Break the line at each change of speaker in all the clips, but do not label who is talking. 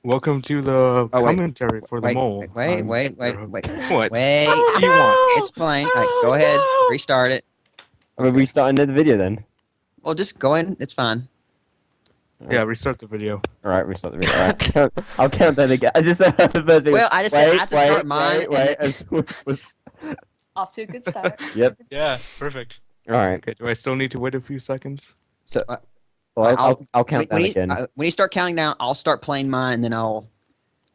Welcome to the
Oh, wait.
commentary for the mole.
Wait.
What?
Wait.
What do you want?
It's fine. All right, go ahead. Restart it.
Are we restarting the video then?
Well, just go in. It's fine.
Yeah, restart the video.
Alright, restart the video. Alright. I'll count that again. I just said the first video.
Well, I just said I have to start mine.
Off to a good start.
Yep.
Yeah, perfect.
Alright.
Okay, do I still need to wait a few seconds?
So, I'll count down again.
When you start counting down, I'll start playing mine, and then I'll.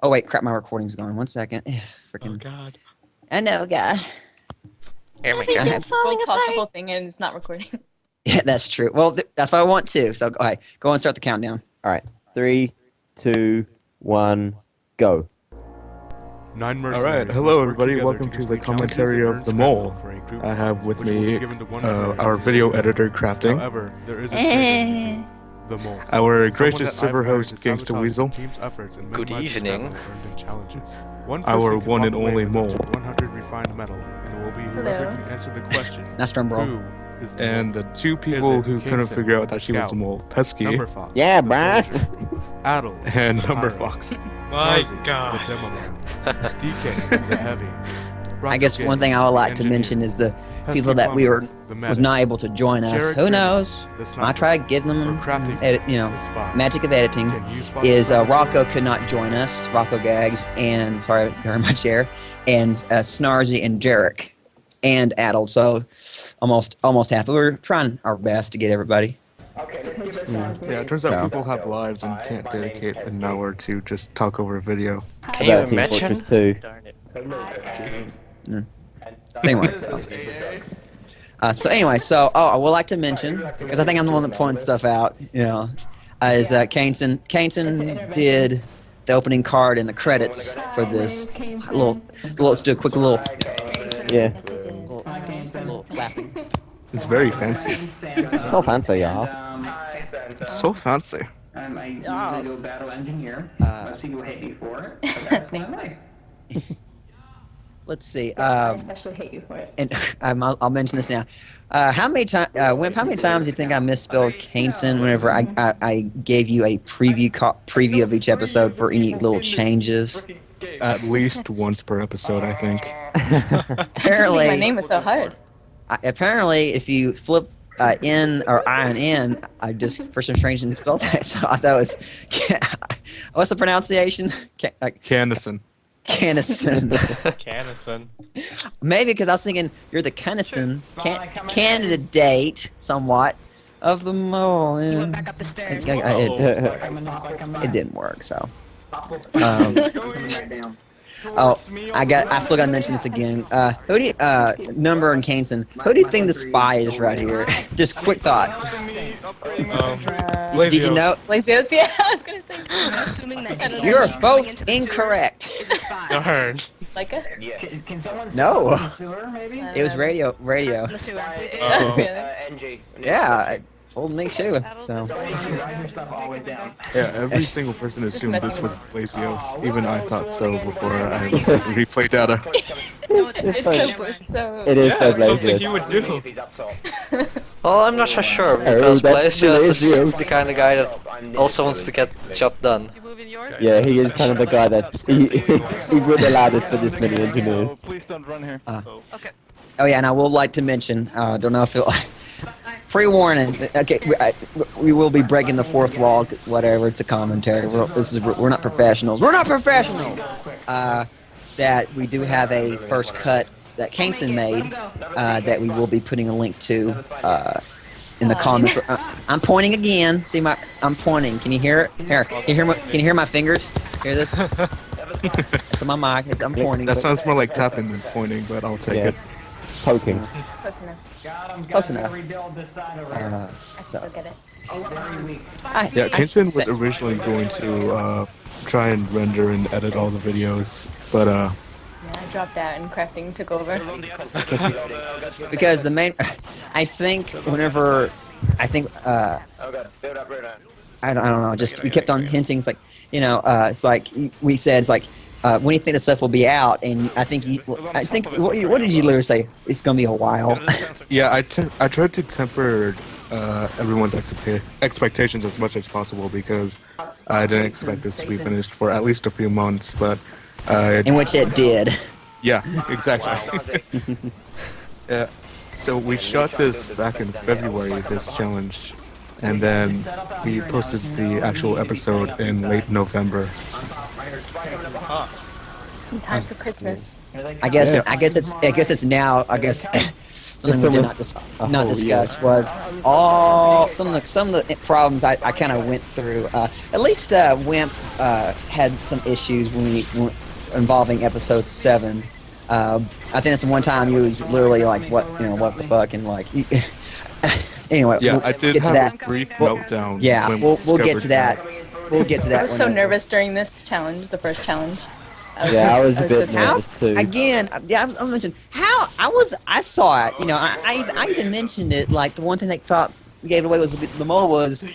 Oh wait, crap! My recording's gone. 1 second. Freaking.
Oh God.
I know, guy.
There we go. We'll talk the whole thing and it's not recording.
Yeah, that's true. Well, that's what I want to. So, all right, go and start the countdown.
Alright. 3, 2, 1, go.
9 mercenaries. Alright, hello everybody, welcome to the commentary of the mole. I have with me our video editor crafting. However, there is a the mole. Our gracious server host Gangsta Weasel.
Good evening.
Our one and only mole. 100 refined metal, and it will be whoever can answer the question.
Nice drum roll.
And the two people who couldn't figure out that she was the mole, Pesky.
Yeah, bruh.
Adel and Number Fox.
My God.
DK, the heavy.
I guess one thing I would like to mention is the people that was not able to join us. Who knows? I try to give them, magic of editing. Is Rocco could not join us. Rocco Gags and sorry very much here, and Snarzy and Jarek, and Adel. So almost happy. We're trying our best to get everybody.
Yeah, it turns out people have lives and can't dedicate an hour to just talk over a video.
Can you imagine?
Anyway, I would like to mention, because I think I'm the one that pointed stuff out, is Kaneson did the opening card and the credits for this let's do a quick little clapping.
It's very fancy.
So fancy, y'all.
So fancy.
I'm a little battle engineer. Most people hate me for it, but that's not nice.
Let's see.
I especially hate you for it.
And I'll mention this now. How many times do you think I misspelled Kaneson whenever I gave you a preview of each episode for any little changes?
At least once per episode, I think.
Apparently,
my name was so hard.
Apparently, if you flip N or I and N, I just for some strange reason spelled that. So I thought it was. What's the pronunciation?
Canison.
Canison.
Maybe because I was thinking you're the Canison candidate somewhat of the mole. And it didn't work. So. I still gotta mention this again. Who do you, Number and Kaneson, who do you think the spy is right here? Just quick thought. Did you know?
Lazios, yeah, I was gonna say.
You are both incorrect.
Darn.
Like a?
Can someone
No.
maybe?
It was radio. Yeah, it fooled me too. So.
Yeah, every single person assumed this was Lazios. Even I thought so before I replay data.
It is so
something he would do.
Well, I'm not so sure, because Blazios is the kind of guy that also wants to get the job done.
Yeah, he is kind of the guy that he would allow this for this many engineers.
Please don't run here.
Okay.
Oh yeah, and I would like to mention. Don't know if it. Pre-warning. Okay, we will be breaking the fourth wall. Whatever. It's a commentary. We're not professionals. We're not professionals. That we do have a first cut that Kaneson made. That we will be putting a link to in the comments. I'm pointing again. See I'm pointing. Can you hear it? Here. Can you hear my fingers? Hear this? It's on my mic. I'm pointing.
That sounds more like tapping than pointing, but I'll take it.
Poking.
Close enough. So.
Yeah, Kaneson was originally going to try and render and edit all the videos, but
Yeah, I dropped out and crafting took over.
Because the main, I think whenever, I don't know, just we kept on hinting, it's like, it's like we said, it's like, when do you think the stuff will be out? And I think what did you literally say? It's gonna be a while.
Yeah, I tried to temper everyone's expectations as much as possible because I didn't expect this to be finished for at least a few months, but
in which it did.
Yeah, exactly. Yeah. So we shot this back in February, this challenge, and then we posted the actual episode in late November.
In time for Christmas.
I guess it's now. I guess something we did not discuss was some of the problems I kind of went through. At least Wimp had some issues involving episode 7. I think that's the one time he was literally like, what the fuck, and like. Anyway,
yeah, I did have a brief meltdown.
Yeah, we'll get to that. We'll get to that.
I was so nervous during this challenge, the first challenge.
I was a bit nervous too.
Again, I mentioned how I saw it. I even mentioned it. Like the one thing they thought gave it away was the mole was a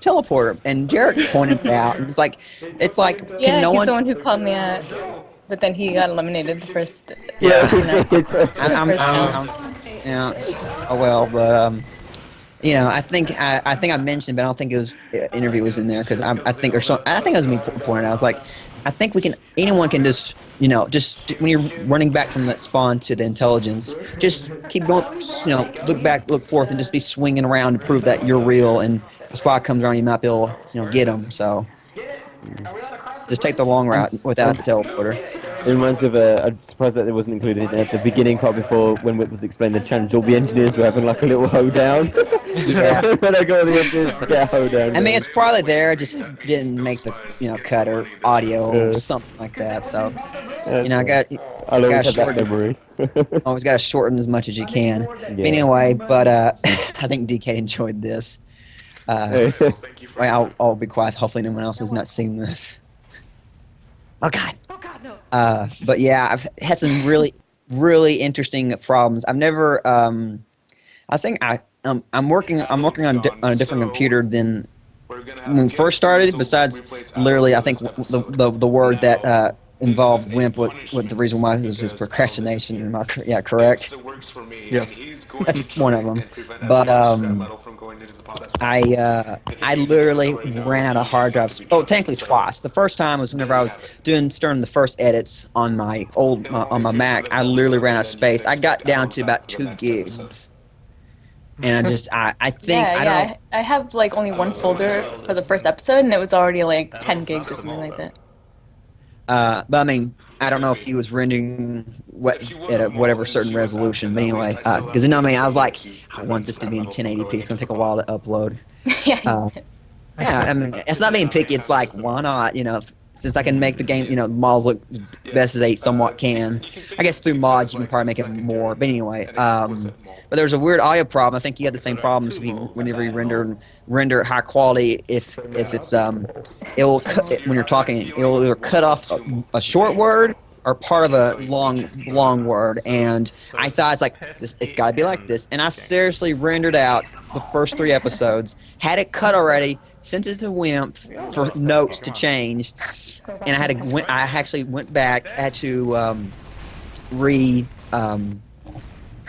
teleporter, and Jarek pointed it out, and it's like,
yeah, he's the one who called me out, but then he got eliminated the first.
Yeah, oh well, but I think I mentioned, but I don't think it was interview was in there because I think it was me pointing out. I was like, I think anyone can just when you're running back from that spawn to the intelligence, just keep going, look back, look forth, and just be swinging around to prove that you're real. And if a spot comes around, you might be able to, get them. So just take the long route without the teleporter.
It reminds me of I'm surprised that it wasn't included at the beginning part before when Whip was explaining the challenge. All the engineers were having like a little hoedown.
Yeah.
When I go to the engineers to get a hoedown.
I mean, it's probably there, just didn't make the cut or audio or something like that. So
I'll always have that memory.
Always got to shorten as much as you can. Yeah. Anyway, but I think DK enjoyed this. I'll be quiet. Hopefully, no one else has not seen this. Oh God. No. But yeah, I've had some really, really interesting problems. I've never. I think I'm working on a different computer than when we first started. Besides, literally, I think the word that involved Wimp with the reason why was his procrastination. Yeah, correct.
Yes.
That's one of them. But I literally ran out of hard drives. Oh, technically twice. The first time was whenever I was starting the first edits on my Mac. I literally ran out of space. I got down to about 2 gigs. And I think
I have like only one folder for the first episode, and it was already like 10 gigs or something like that.
But I mean, I don't know if he was rendering at whatever certain resolution. But anyway, because I was like, I want this to be in 1080p. It's gonna take a while to upload.
Yeah.
Yeah, I mean, it's not being picky. It's like, why not? Since I can make the game, models look best as they somewhat can. I guess through mods you can probably make it more. But anyway, but there's a weird audio problem. I think you had the same problems whenever you render at high quality. If it's it'll when you're talking, it'll either cut off a short word or part of a long word. And I thought it's got to be like this. And I seriously rendered out the first 3 episodes, had it cut already, sent it to Wimp for notes to change, and I actually went back, had to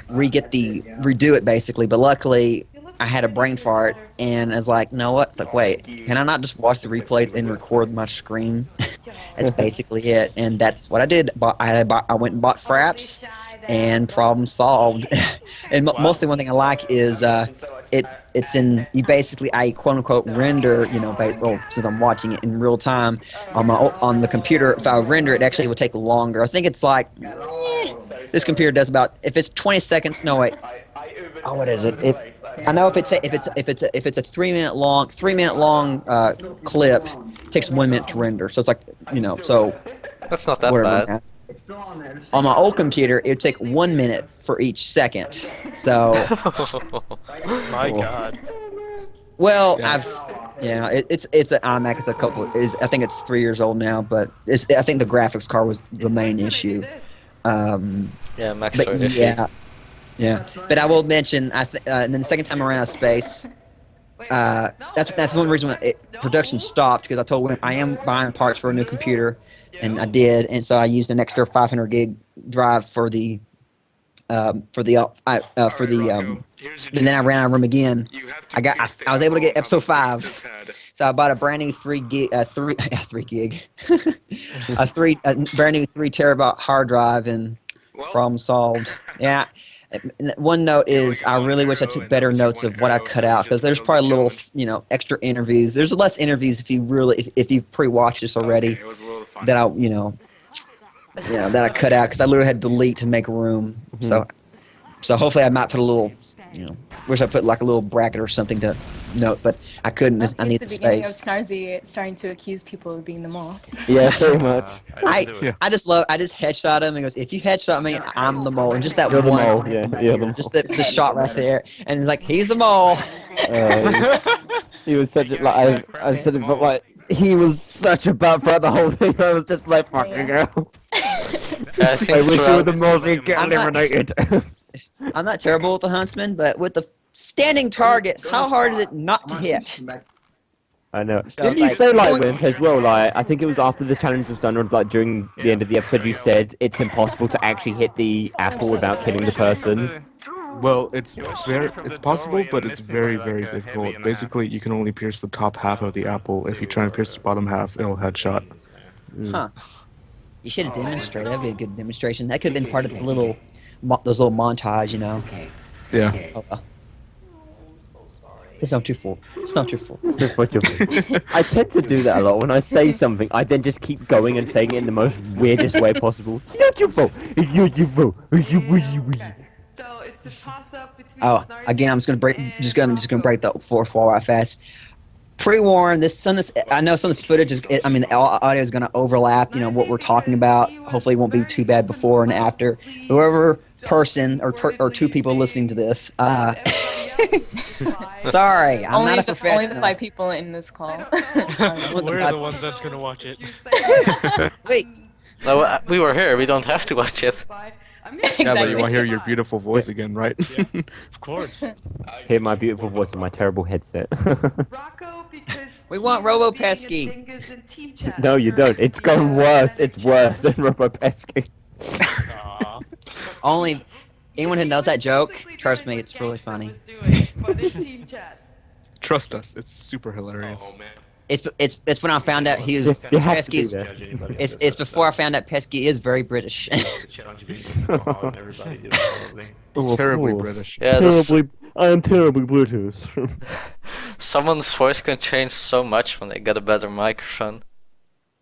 redo it basically. But luckily I had a brain fart and I was like, you know what? It's like, wait, can I not just watch the replays and record my screen? That's basically it, and that's what I did. I went and bought fraps, and problem solved. And mostly one thing I like is it's in I quote unquote render, since I'm watching it in real time on the computer. If I render it, actually would take longer. I think it's like this computer does about, if it's 20 seconds. No wait. Oh, what is it? I know if it's a 3 minute long clip, it takes 1 minute to render. So it's like so.
That's not that bad.
On my old computer, it would take 1 minute for each second. So.
My God.
Well, yeah. It's an iMac. It's I think it's 3 years old now, but I think the graphics card was the main issue.
Yeah, Max issue.
Yeah. But I will mention, and then the second time I ran out of space. That's one reason why production stopped, because I told him I am buying parts for a new computer, and I did, and so I used an extra 500 gig drive for the for the and then I ran out of room again. I was able to get episode 5. So I bought a brand new 3 gig a brand new 3 terabyte hard drive, and problem solved. Yeah. One note is I really wish I took better notes of what I cut out, because there's probably little, extra interviews. There's less interviews if you've pre-watched this already that that I cut out, because I literally had to delete to make room. So hopefully I might put a little, wish I put like a little bracket or something to note, but I couldn't. I need the
beginning
space.
Of Snarzy starting to accuse people of being the mole.
Yeah, pretty much.
I just headshot him and goes, if you headshot me, I'm the mole. And just that
You're the
one.
mole. Yeah, the mole.
Just the shot right there, and it's like, he's the mole.
He was such a I said it, but like he was such a bad for the whole thing. I was just like, fucking girl.
I
wish you were the mole and get eliminated.
I'm not terrible with the huntsman, but with the standing target, how hard is it not to hit?
I know.
So
Didn't you say like Wimp as well? Like I think it was after the challenge was done, or like during the end of the episode, you said it's impossible to actually hit the apple without killing the person.
Well, it's possible, but it's very, very difficult. Basically, you can only pierce the top half of the apple. If you try and pierce the bottom half, it'll headshot.
Huh. You should have demonstrated. That'd be a good demonstration. That could have been part of the those little montage,
Yeah.
Oh, it's not too full. It's not too full.
I tend to do that a lot. When I say something, I then just keep going and saying it in the most weirdest way possible. It's not your fault. It's not your fault.
Oh, again, I'm just gonna break the fourth wall right fast. Pre-warn, I know some of this footage the audio is gonna overlap. What we're talking about. Hopefully, it won't be too bad before and after. Whoever person or 2 people listening to this. Sorry, I'm not a professional.
Only the 5 people in this call.
We're the ones that's gonna watch it.
Wait.
No, we were here. We don't have to watch it.
Exactly.
Yeah, but you want to hear your beautiful voice again, right?
Yeah, of course.
Hear my beautiful voice in my terrible headset.
We want Robo Pesky.
No, you don't. It's gone worse. It's worse than Robo Pesky.
Only anyone who knows that joke, trust me, it's really funny.
Trust us, it's super hilarious.
It's when I found out he was Pesky. It's before I found out Pesky is very British.
Terribly British.
Yeah,
I am terribly British.
someone's voice can change so much when they get a better microphone.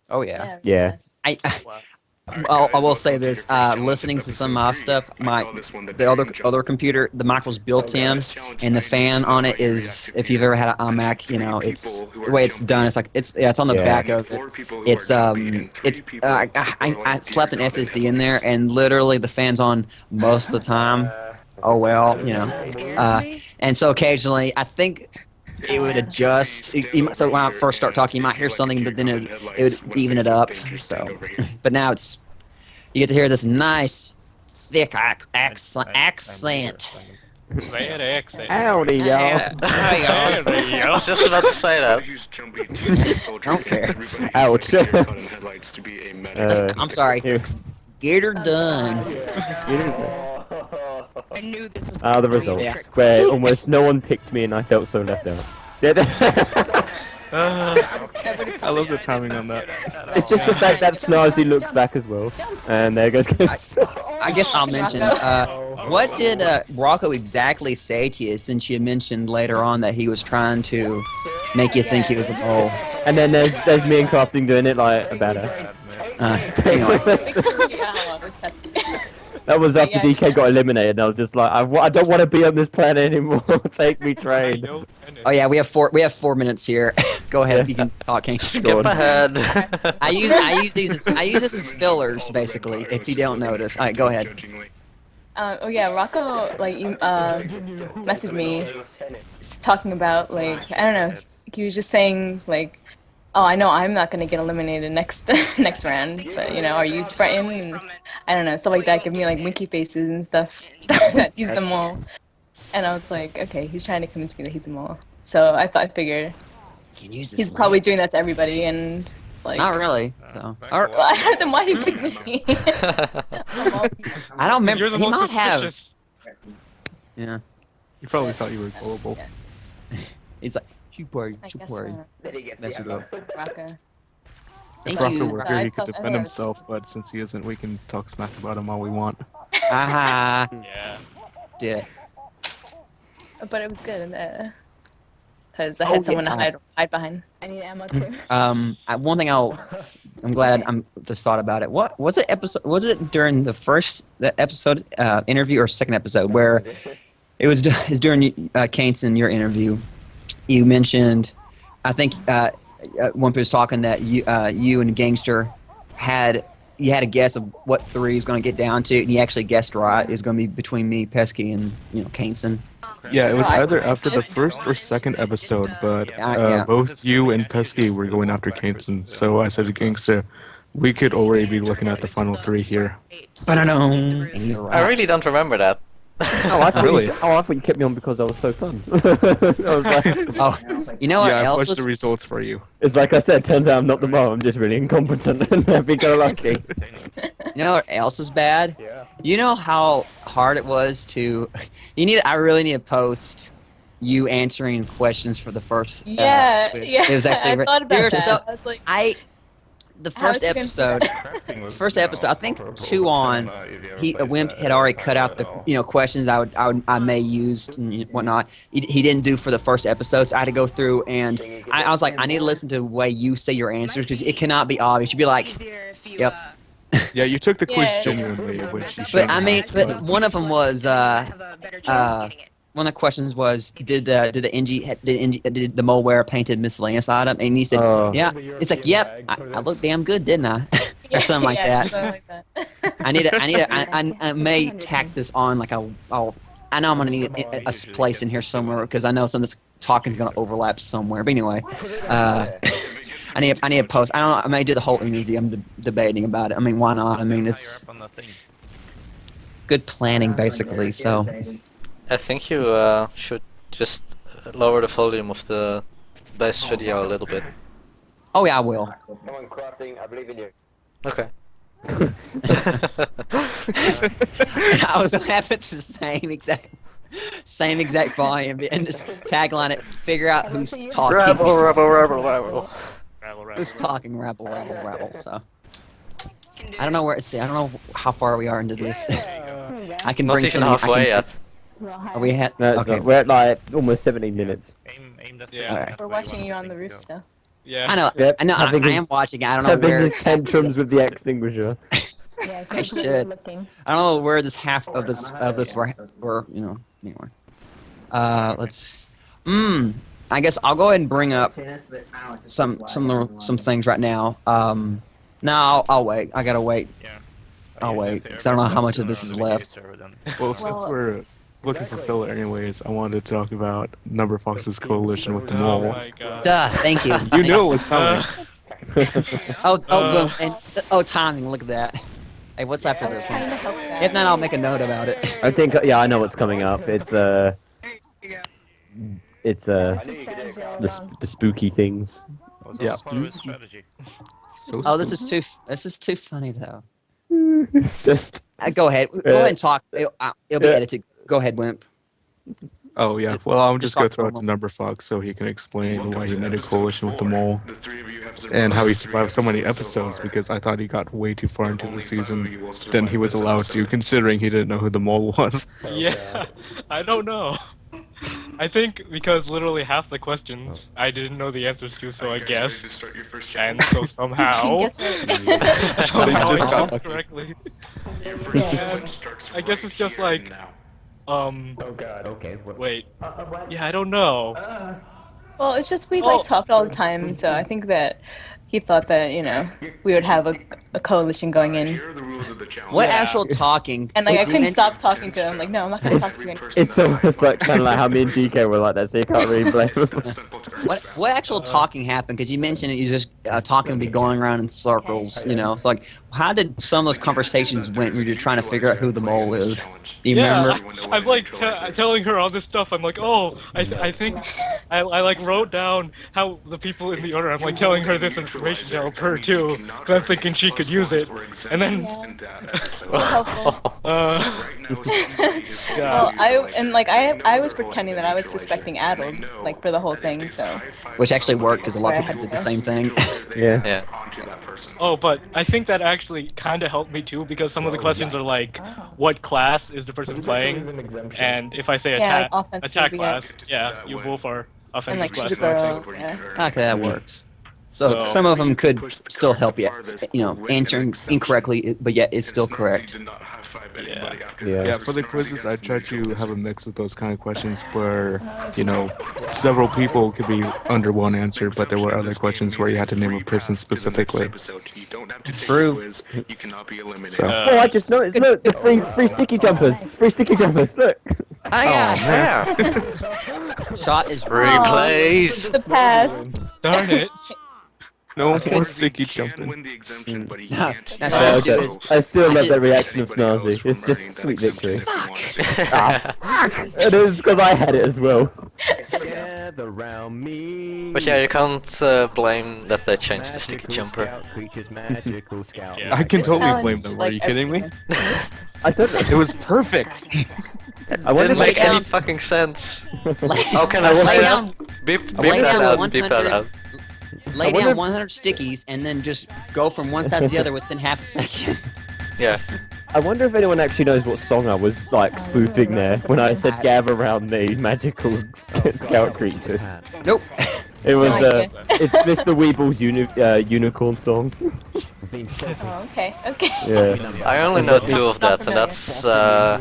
Oh yeah.
Yeah.
I will say this: listening to some of my stuff, the other computer, the mic was built in, and the fan on it is. If you've ever had an iMac, it's the way it's done. It's like it's on the back of it. I slapped an SSD in there, and literally the fan's on most of the time. Oh well, and so occasionally I think it would adjust. So when I first start talking, you might hear something, but then it would even it up. So, but now you get to hear this nice, thick accent.
Bad accent.
Howdy, y'all.
I was just about to say that.
Don't care.
Ouch.
I'm sorry. Get her done.
The results, where almost no one picked me and I felt so left out.
I love the timing on that.
It's just the fact that Snarzy looks back as well, and there goes.
I guess I'll mention. What did Rocco exactly say to you, since you mentioned later on that he was trying to make you think he was the mole?
And then there's me and Crafting doing it like about her. That was after DK got eliminated, and I was just like, I don't want to be on this planet anymore. Take me, train.
Oh yeah, we have 4 minutes here. Go ahead, you can talk. King.
Skip ahead.
I use this as fillers, basically. If you don't notice, all right, go ahead.
Oh yeah, Rocco, you messaged me talking about I don't know. He was just saying oh, I know I'm not gonna get eliminated next round, but are you threatened? And I don't know, stuff like that. Give me winky faces and stuff. That he's the mole. And I was like, okay, he's trying to convince me that he's the mole. So I figured he's probably doing that to everybody, and Like,
Not really. So.
Then why did you pick me?
I don't remember.
You're the
He
most
might have.
suspicious.
Yeah.
You probably thought you were gullible.
He's like, you worry,
I
you
guess
worry. Mess it up.
Rocco.
If
Thank
Rocco
you.
were
So
here,
I
he could
thought- I
defend
thought it was-
himself, but since he isn't, we can talk smack about him all we want.
Aha.
Yeah.
Did it.
But it was good, because I had someone to hide behind.
I need ammo too.
One thing I'm glad I'm just thought about it. What was it episode? Was it during the episode interview or second episode where it was during Kaneson, your interview? You mentioned, I think one person was talking that you and Gangster had a guess of what 3 is going to get down to, and you actually guessed right. It's going to be between me, Pesky, and Kaneson.
Yeah, it was either after the first or second episode, but both you and Pesky were going after Kaneson, so I said to Gangsta, we could already be looking at the final 3 here.
But
I really don't remember that.
Oh, I thought
Really?
I thought you kept me on because I was so fun. I was like,
you know what
Yeah, I
else
fudged
was?
the results for you.
it's like I said, turns out I'm not the mole, I'm just really incompetent and happy-go-lucky.
You know what else is bad? You know how hard it was to. I really need to post you answering questions for the first.
Yeah,
quiz.
yeah.
It was actually.
I thought
they were
about that.
so-
I was like,
the
How
first
is he gonna do
episode, I think 2 on, Wimp had already cut out the questions I may use and whatnot. He didn't do for the first episode, so I had to go through and I was like, I need to listen to the way you say your answers because it cannot be obvious. You'd be like, yep.
Yeah, you took the quiz
Yeah.
genuinely, which you
But I
shouldn't
mean,
have,
but one of them was one of the questions was, did the mole wear a painted miscellaneous item? And he said, yeah. It's like, yep, I looked damn good, didn't I? Or something like that.
Something like that.
I may tack this on like I know I'm gonna need a place in here somewhere because I know some of this talking is gonna overlap somewhere. But anyway, I need a post. I don't know. I may do the whole interview. I'm debating about it. I mean, why not? I mean, it's good planning basically. So.
I think you should just lower the volume of the base video a little bit.
Oh yeah, I will.
Someone crafting, I believe in you.
Okay.
I was laughing at the same exact volume and just tagline it. Figure out who's talking.
Rebel, rebel, rebel, rebel.
Who's talking? Rabble, rabble, rabble. So I don't know where it's. I don't know how far we are into this. I can
Not
bring
even
some.
halfway yet.
Are we at?
No, it's
Okay.
not. We're at like almost 17 minutes.
Yeah.
Alright.
We're watching you on the roof still.
Yeah.
I know.
Yep,
I know. I
having
am
his-
watching. I don't know
Having
where.
his tantrums with the extinguisher.
Yeah,
I should.
looking.
I don't know where this half of this were anyway. Let's. I guess I'll go ahead and bring up some things right now. No, I'll wait. I gotta wait. I'll wait because I don't know how much of this is left.
Well, since we're looking for filler anyways, I wanted to talk about Number Fox's coalition with the
Oh
mole.
my god.
Duh. Thank you.
You knew it was coming.
Boom. And timing. Look at that. Hey, what's after this one?
Trying to help
If not, I'll make a note about it.
I think, yeah, I know what's coming up. It's the spooky things.
Yeah. So
Oh, this is too funny though.
It's just
Go ahead. Go ahead and talk. It'll be edited. Go ahead, Wimp.
Oh yeah, well I'm
Just
just gonna
talk
throw it
normal.
to Number Fox so he can explain why he made a coalition with the mole and how he survived so many episodes because I thought he got way too far into the season than he was allowed to, considering he didn't know who the mole was.
Yeah. I don't know. I think because literally half the questions I didn't know the answers to, so I guessed. And so somehow.
Guess what?
somehow I
just got
guessed
lucky.
correctly. And I guess it's just like.
Oh god, okay.
Wait. Yeah, I don't know.
Well, it's just we like talked all the time, so I think that he thought that we would have a coalition going in,
What
Yeah.
actual talking?
and like I
You
couldn't
mentioned-
stop talking to him. Like, no, I'm not gonna talk to you anymore.
it's almost like kind of like how me and DK were like that, so you can't really blame him.
What actual talking happened? Because you mentioned it, you just talking would be going around in circles. So like, how did some of those conversations went when you're trying to figure out who the mole is? Do you
Yeah,
remember?
I'm like telling her all this stuff. I'm like, oh, I think I like wrote down how the people in the order. I'm like telling her this in information to help her too. Cause I'm thinking she could use it, and then.
Yeah. So helpful.
Yeah.
Well, I was pretending that I was suspecting Addled, like for the whole thing, so.
Which actually worked because a lot of people did the same thing.
Yeah.
Oh, but I think that actually kind of helped me too, because some of the questions are like, what class is the person playing? And if I say
Yeah,
attack,
like offensive,
attack
yeah.
class, yeah, you both are offensive
And like
class.
she's a girl. Yeah.
Okay, that works. So some of them could still help you, answering incorrectly, but yet it's still correct.
Yeah.
For the quizzes, I try to have a mix of those kind of questions where, several people could be under one answer, but there were other questions where you had to name a person specifically.
True.
So.
Oh, I just noticed, look, the free sticky jumpers. Free sticky jumpers, look.
Oh, yeah. Shot is
Replays.
The past.
Darn it.
No more sticky jumping.
I still love that reaction of Snazzy. It's just sweet victory.
Fuck.
It is because I had it as well.
But yeah, you can't blame that they changed the sticky jumper.
I can totally blame them. Are you kidding me?
I don't know.
It was perfect.
I didn't make any fucking sense. How can I say that? Beep that out, beep that out.
Lay down 100 stickies and then just go from one side to the other within half a second.
Yeah.
I wonder if anyone actually knows what song I was like spoofing there when I said gather around the magical scout creatures.
Nope.
It was it's Mr. Weeble's unicorn song.
Oh, okay.
Yeah.
I only know two of that, and that's the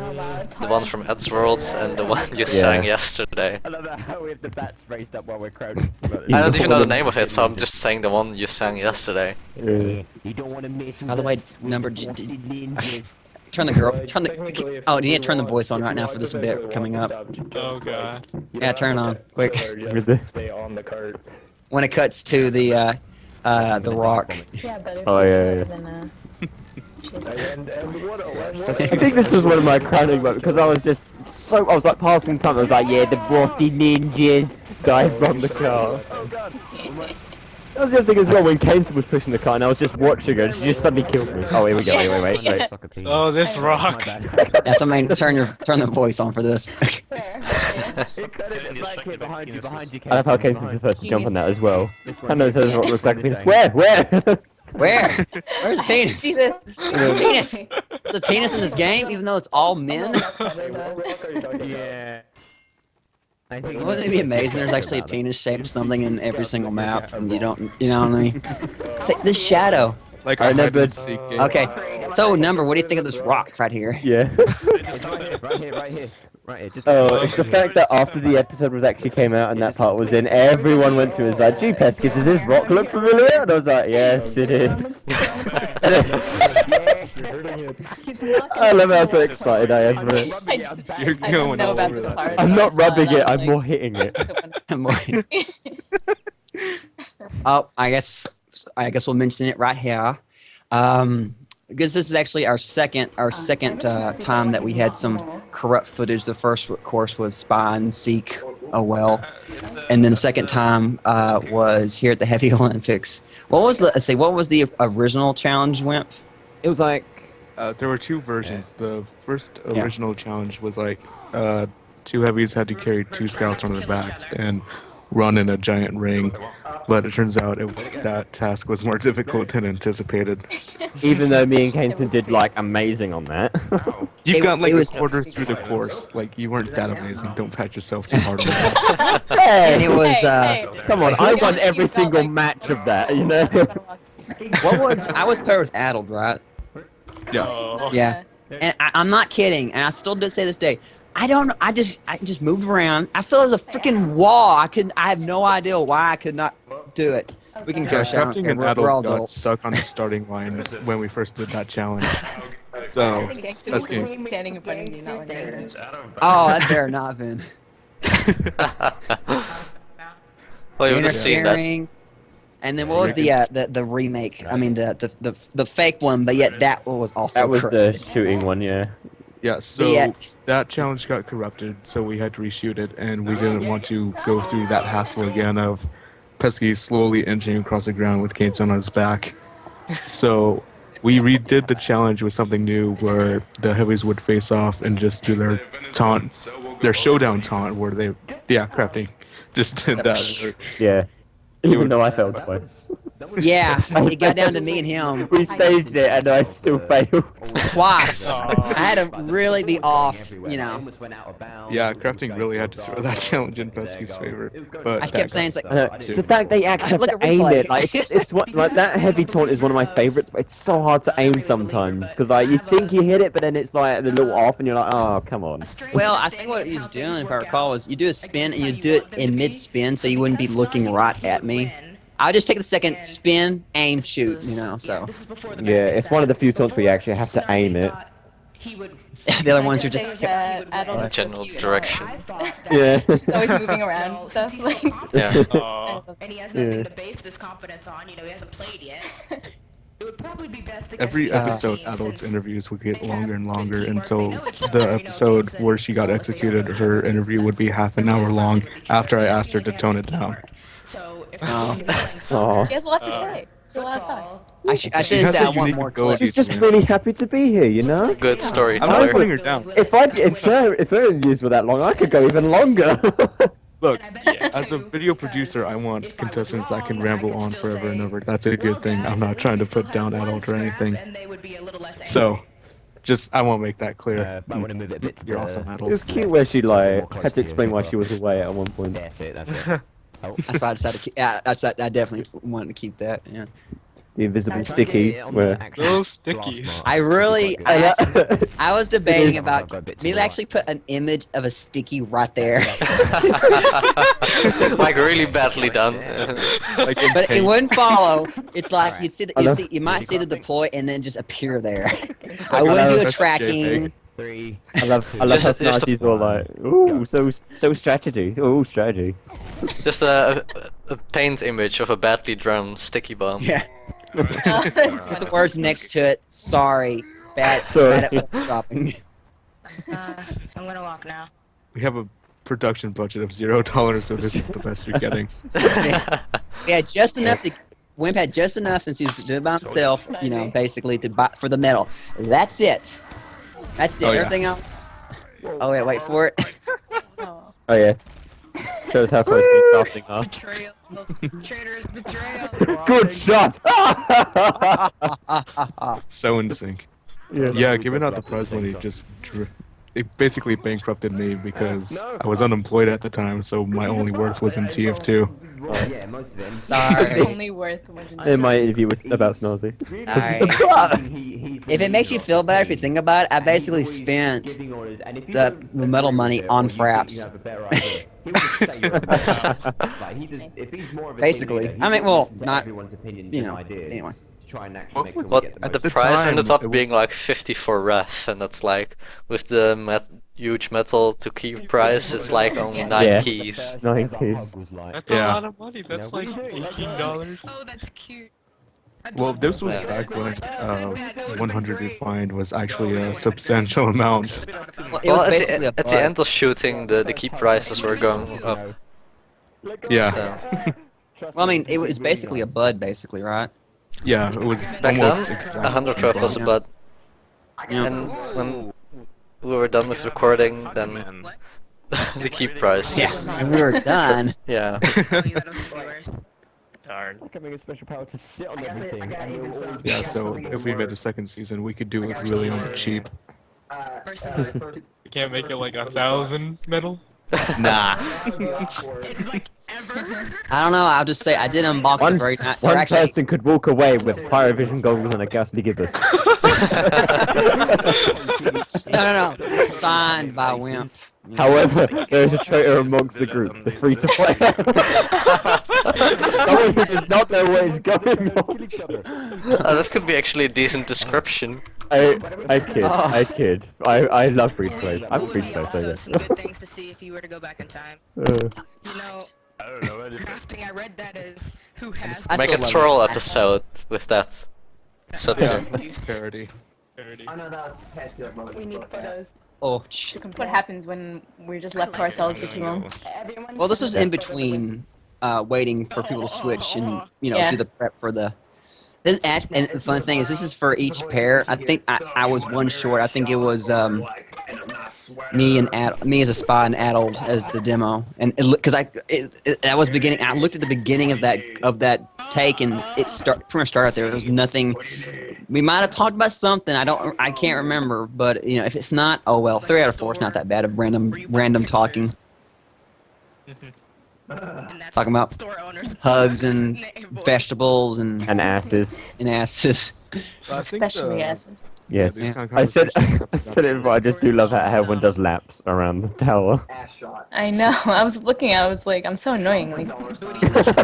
one from Ed's World and the one you sang yesterday.
I love how we have the bats raised up while we're crowded.
I don't even know the name of it, so I'm just saying the one you sang yesterday.
You don't want to miss.
By the way, number turn the girl. Turn the. Oh, you need to turn the voice on right now for this bit coming up.
Oh god.
Yeah, turn it on quick.
Stay on the cart.
When it cuts to the rock.
Yeah, better.
Oh yeah.
Than,
I think this was one of my crowning moments because I was like passing time. I was like, yeah, the Frosty Ninjas dive from the car. That was the other thing as well, when Kainton was pushing the car and I was just watching her and she just suddenly killed me. Oh, here we go, wait.
Oh, this rock.
Yeah, so turn the voice on for this.
I love how Kainton's the first to jump on that as well. I know it says what looks like a penis. Where?
Where? Where's the penis?
See this?
Penis! There's a penis in this game, even though it's all men?
Yeah.
Wouldn't it be amazing? There's actually a penis-shaped something in every single map, and you know what I mean? It's like this shadow.
Like
I know, but
Okay, so Number, what do you think of this rock right here?
Yeah.
Right here.
Oh, it's the fact that after the episode was actually came out and that part was in, everyone went to it like, gee, Peskins, does this rock look familiar? And I was like, yes, it is. I love how so excited I am for it.
You're going
know
all
about
over
this
that.
part.
I'm not
so I saw
rubbing it,
that,
I'm more hitting it.
Oh, I guess we'll mention it right here. Because this is actually our second time that we had some corrupt footage. The first, of course, was Spy and Seek a Well, and then the second time was here at the Heavy Olympics. What was the original challenge, Wimp?
It was like
there were two versions. The first original challenge was like two heavies had to carry two scouts on their backs and run in a giant ring. But it turns out that task was more difficult than anticipated.
Even though me and Kainton did like amazing on that.
You got like a quarter through the course. Like you weren't that amazing. Don't pat yourself too hard on that.
And it was
come on, I won every single match of that, you know.
I was paired with Addled, right?
Yeah.
Yeah. And I'm not kidding, and I still do say this day. I don't know. I just moved around. I feel as a freaking wall. I have no idea why I could not do it. We can go
Crafting and Adult got stuck on the starting line when we first did that challenge. So that's game.
Standing in front of you, not like
Oh, that better not have been.
Well, you would have seen that.
And then what was the remake? I mean the fake one, but yet that was also
that was
correct.
the shooting one, yeah.
Yeah, so that challenge got corrupted, so we had to reshoot it, and we didn't want to go through that hassle again of Pesky slowly inching across the ground with Kane's on his back. So we redid the challenge with something new where the heavies would face off and just do their taunt, their showdown taunt where they, crafting, just did that.
Yeah. Even though I failed twice.
Yeah, it got down to me and him.
We staged it and I still failed.
Twice. I had to really be off, you know.
Yeah, crafting really had to throw that challenge in Pesky's favor. But
I kept saying it's like
the fact they actually have to aim it, like it's what like that heavy taunt is one of my favorites, but it's so hard to aim sometimes because like you think you hit it, but then it's like a little off, and you're like, oh come on.
Well, I think what he's doing, if I recall, is you do a spin and you do it in mid-spin, so you wouldn't be looking right at me. I'll just take the second, spin, aim, shoot, you know, so.
Yeah, it's one of the few taunts where you actually have to aim it.
The other ones are just
general direction.
Yeah.
Just always moving around and stuff. Like.
Yeah.
And he has nothing to base this confidence on, you know, he hasn't played yet. It would probably be best to
every episode, Adult's interviews would get longer and longer until the episode where she got executed, her interview would be half an hour long after I asked her to tone it down.
Oh.
She has a lot to say. She has a lot of thoughts.
I should say I want more clips.
She's just really happy to be here, you know?
Good storyteller.
I'm not putting her down.
If her interviews were that long, I could go even longer.
Look, as a video producer, I want contestants that can ramble on forever and ever. That's a good thing. I'm not trying to put down Adult or anything. So, I won't make that clear. You're awesome, Adult.
It was cute where she like had to explain why she was away at one point.
That's it.
That's why I decided to keep. Yeah, I definitely wanted to keep that. Yeah.
The invisible stickies were.
Those stickies.
I was debating about maybe actually put an image of a sticky right there.
Like really badly done.
But it wouldn't follow. It's like you might see the deploy and then just appear there. I wouldn't do a tracking.
I love how Snarky's all like, ooh, so strategy. Ooh, strategy.
Just a paint image of a badly drawn sticky bomb.
Yeah. Put the words next to it. Sorry. Bad at shopping.
I'm gonna walk now.
We have a production budget of $0, so this is the best you're getting.
Yeah, just enough to. Wimp had just enough since he was doing it by himself, you know, basically to buy for the medal. That's it. That's it. Everything else. Oh wait, wait for it.
Oh yeah. Shows how close he's drafting, huh?
Betrayal. Traitor's betrayal.
Good shot!
So in sync. Yeah, giving out the prize money just it basically bankrupted me because I was unemployed at the time, so my only worth was in TF2.
Yeah, most of them.
Sorry.
Only worth was
In my interview was about Snazzy.
If it makes you feel better if you think about it, I basically spent the medal money on fraps. Basically. I mean, well, not, you know, anyway.
Well, the prize ended up being like 50 for ref, and that's like, with the huge metal to key prize, it's like only 9 keys.
9 keys.
That's a lot of money, that's like $18.
Oh, that's cute.
Well, this was back when 100 refined was actually a substantial amount.
Well, at the end of shooting, the key prices were going up.
Yeah.
Well, I mean, it was basically a bud, basically, right?
Yeah, it was
back
almost
then.
exactly
100 ref was a bud.
Yeah.
And when we were done with recording, then the key price.
Yes, and we were done.
Yeah.
Darn.
Becoming a special power to sit on everything.
Yeah, so if we made a second season, we could do it really on the cheap.
You can't make it like 1,000 medal?
Nah. I don't know, I'll just say I did unbox it very nice.
One person could walk away with pyrovision goggles and a ghastly gibbous.
No. Signed by Wimp.
However, there is a traitor amongst the group, the free-to-play. Someone who does not know what is going on.
That could be actually a decent description.
I kid. I love free-to-plays. I'm free-to-play, so yes.
Good things to see if you were to go back in time. You know,
I don't know.
crafting, I read that as who has.
Make a troll episode with that subject.
Parody.
We need photos.
Oh,
This is what happens when we're just left to ourselves for too long.
well, this was in between waiting for people to switch and do the prep for the. And the fun thing is, this is for each pair. I think I was one short. I think it was me as a spy and Addled as the demo. And because I was beginning. I looked at the beginning of that take, and it pretty much started there. There was nothing. We might have talked about something. I can't remember. But if it's not, oh well. 3 out of 4 is not that bad of random talking. Talking about hugs and vegetables and
asses.
And asses.
Especially asses.
Yes. I said it before, I just do love how everyone does laps around the tower.
I know. I was looking, I was like, I'm so annoying. Like,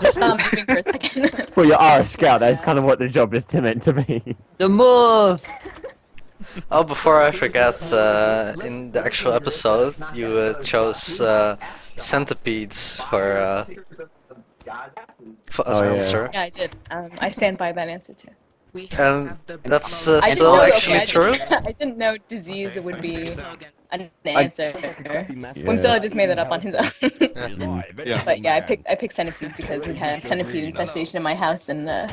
just stop moving for a second.
Well, you are a scout. That's kind of what the job is meant to be.
The move!
Oh, before I forget, in the actual episode, you chose centipedes for as answer.
Yeah, I did. I stand by that answer too.
And that's still actually true?
I didn't know disease would be an answer. Wimzilla just made that up on his own. But yeah, I picked centipedes because we had centipede infestation in my house, and
I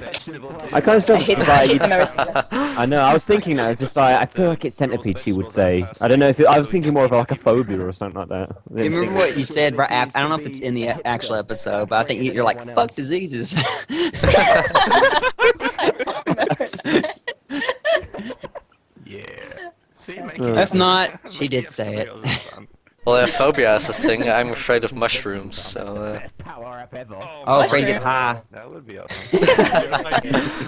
kind of still
hate them ever since then.
I know. I was thinking that. It's just like I feel like it's centipede. She would say. I don't know if I was thinking more of like a phobia or something like that.
You remember what you said right after? I don't know if it's in the actual episode, but I think you're like, fuck diseases. If not, she did say it.
Well, yeah, phobia is a thing. I'm afraid of mushrooms, so.
Oh, afraid to get high.
That would be awesome.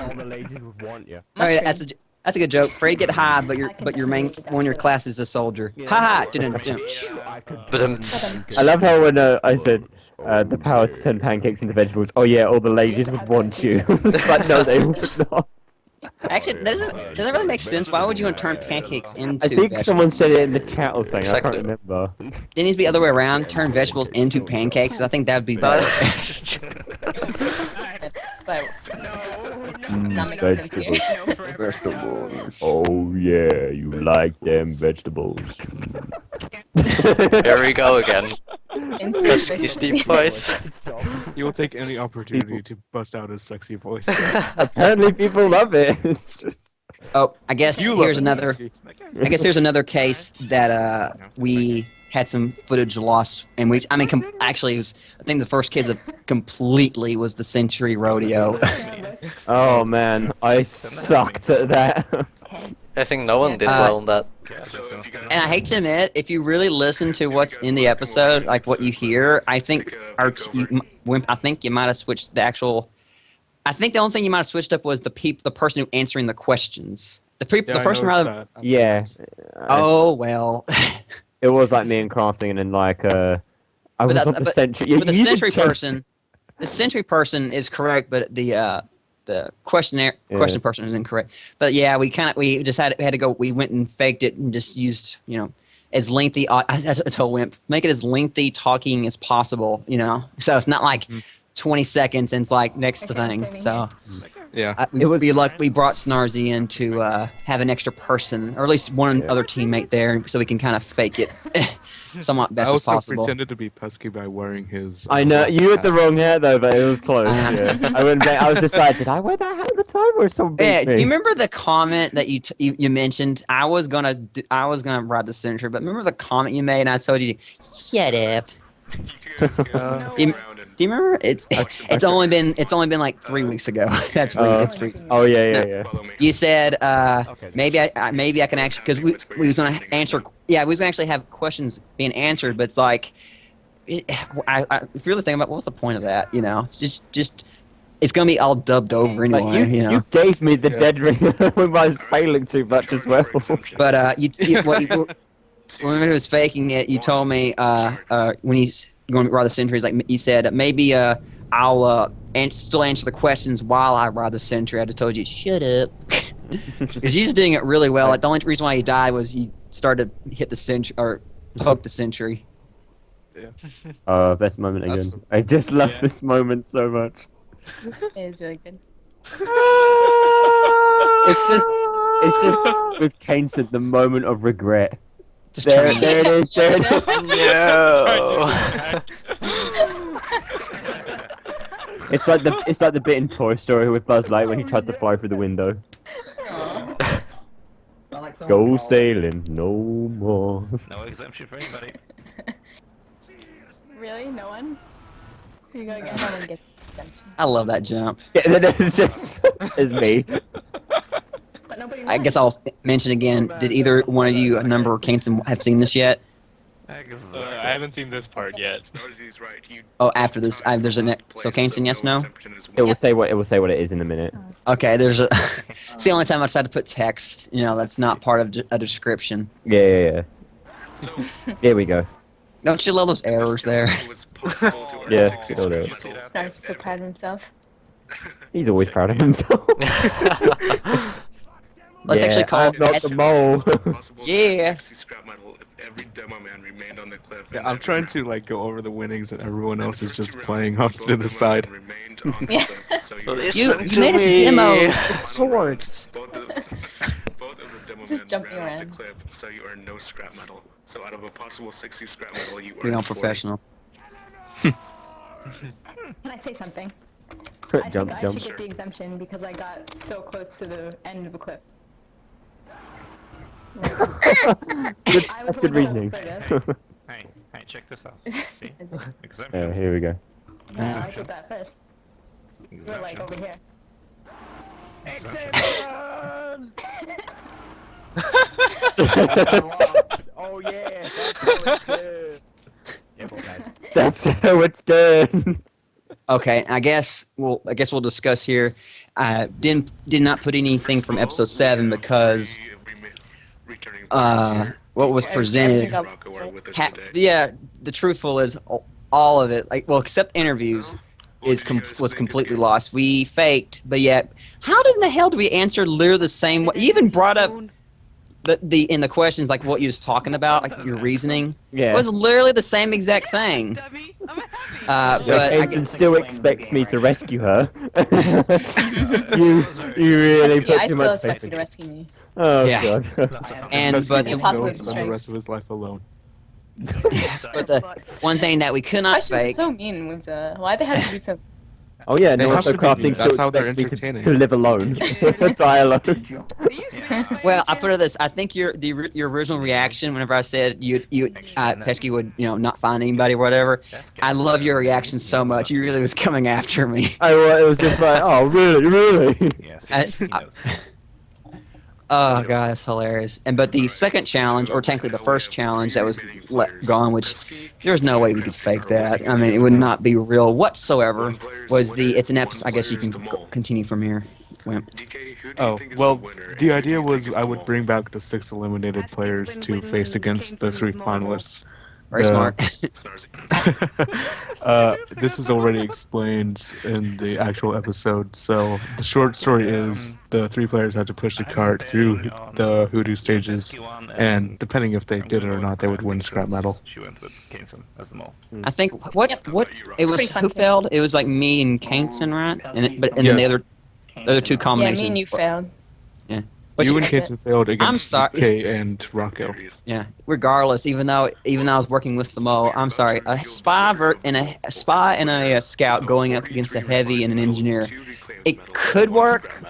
All the ladies would want you.
Alright, that's a good joke. Afraid to get high, but your main one of your class is a soldier. Ha ha!
I love how when I said the power to turn pancakes into vegetables. Oh yeah, all the ladies would want you. It's like no, they would not.
Actually, does that really make sense? Why would you want to turn pancakes into
I think
vegetables?
someone said it in the chat or something, I can't remember.
Didn't it need to be the other way around? Turn vegetables into pancakes? I think that would be better.
But not making sense here.
Vegetables. Oh yeah, you like them vegetables.
Here we go again. Husky Steve voice.
He will take any opportunity to bust out his sexy voice.
Apparently people love it.
Oh, I guess here's another case that we had some footage lost, and actually it was, I think the first case of completely was the Century Rodeo.
Oh man, I sucked at that.
I think no one did well on that.
And I hate to admit, if you really listen to what's in the episode, like what you hear, I think you might have switched the actual. I think the only thing you might have switched up was the person who answering the questions. The person rather.
Yeah.
Oh well.
It was like me and crafting, and then like I was on the Century.
But the Century person, the is correct, but the question person is incorrect. But yeah, we just had to go. We went and faked it and just used as lengthy. I told Wimp, make it as lengthy talking as possible. So it's not like 20 seconds and it's like next to thing. So
yeah,
we brought Snarzy in to have an extra person, or at least one other teammate there, so we can kind of fake it somewhat best as possible.
I also pretended to be Pesky by wearing his.
I know you had the wrong hair though, but it was close. Yeah. I went back. I was just like, did I wear that hat at the time, or something?
Yeah. Do you remember the comment that you mentioned? I was gonna ride the Century, but remember the comment you made, and I told you, shut up. Do you remember? It's only been like 3 weeks ago. That's free.
Oh yeah.
You said maybe I can actually, because we was gonna answer. Yeah, we was gonna actually have questions being answered, but it's like, if you really think about what's the point of that? Just it's gonna be all dubbed over anyway.
You gave me the dead ring when I was failing too much as well.
But when he was faking it, you told me when he's going to ride the Centuries, like you said, maybe I'll still answer the questions while I ride the Century. I just told you, shut up, because he's doing it really well. Like the only reason why he died was he started to hit the Century or poke the Century.
Yeah. Best moment again. I just love this moment so much.
It is really good.
It's just with Kane said the moment of regret. There it is.
No.
It's like the bit in Toy Story with Buzz Lightyear when he tries to fly through the window. Go sailing no more.
No exemption for anybody.
Really? No one? Here you go again. No one gets exemption.
I love that jump.
Yeah, it's just it's me.
I guess I'll mention again. Did either one of you, Number or Kingston, have seen this yet?
I haven't seen this part yet.
Oh, after this, there's a so Kingston, yes, no?
It will say what it is in a minute.
Okay, there's a. It's the only time I decided to put text. You know, that's not part of a description.
Yeah. Here we go.
Don't you love those errors there?
Yeah, still there.
Snar's so proud of himself.
He's always proud of himself.
Let's actually call it
not the mole.
Yeah.
Yeah, I'm trying to like go over the winnings and everyone else is just playing off to the side.
Yeah.
You made a demo with swords.
Just jumping around.
So you earn no scrap metal. So out of a possible 60 scrap metal, you
You're
earn
not
40.
professional.
Can I say something? I
Jump.
should get the exemption because I got so close to the end of a clip.
That's good reasoning.
Hey, check this out.
Just-
See?
Yeah,
Exemption.
here we go.
Yeah, I did that first. We're like over here.
Oh yeah,
That's how it's done.
Okay, I guess we'll discuss here. Did not put anything from episode 7 because what was presented. Yeah, the truthful is all of it. Like, well, except interviews, was completely lost. We faked, but yet, how in the hell do we answer literally the same way? You even brought up in the questions like what you was talking about, like your reasoning.
Yeah.
It was literally the same exact thing. But
Kingston still expects me to rescue her. you really put
I
too
still
much
expect
faith
you
in
to rescue me.
Oh
Yeah.
god.
and but
He's going to spend the rest of his life alone.
but the one thing that we could not
Questions are
fake.
so mean, Wimsa. Why they have to be so...
Oh yeah,
They
no,
have
also
to be mean.
crafting
That's
still
how they're
expects me
entertaining.
to live alone. Die alone.
Well, I put it this. I think your original reaction whenever I said Pesky would not find anybody or whatever. I love your reaction so much. You really was coming after me.
It was just like, oh really?
Yes.
Oh god, that's hilarious. But the second challenge, or technically the first challenge that was gone, which there's no way we could fake that. I mean, it would not be real whatsoever. It's an episode. I guess you can continue from here. Wimp.
Oh, well, the idea was I would bring back the 6 eliminated players to face against the 3 finalists.
Very smart.
This is already explained in the actual episode, so the short story is the 3 players had to push the cart through the hoodoo stages, and depending if they did it or not, they would win scrap metal.
She went with Kingston as the mole.
I think what it was
pretty fun
who
game.
failed? It was like me and Kingston, right? And then the other 2
Yeah,
combinations.
me and you failed.
You and
That's
Kingston failed against
sorry.
DK and Rocco.
Yeah. Regardless, even though I was working with the Mo, I'm sorry. A spy and a scout going up against a heavy and an engineer. It could work.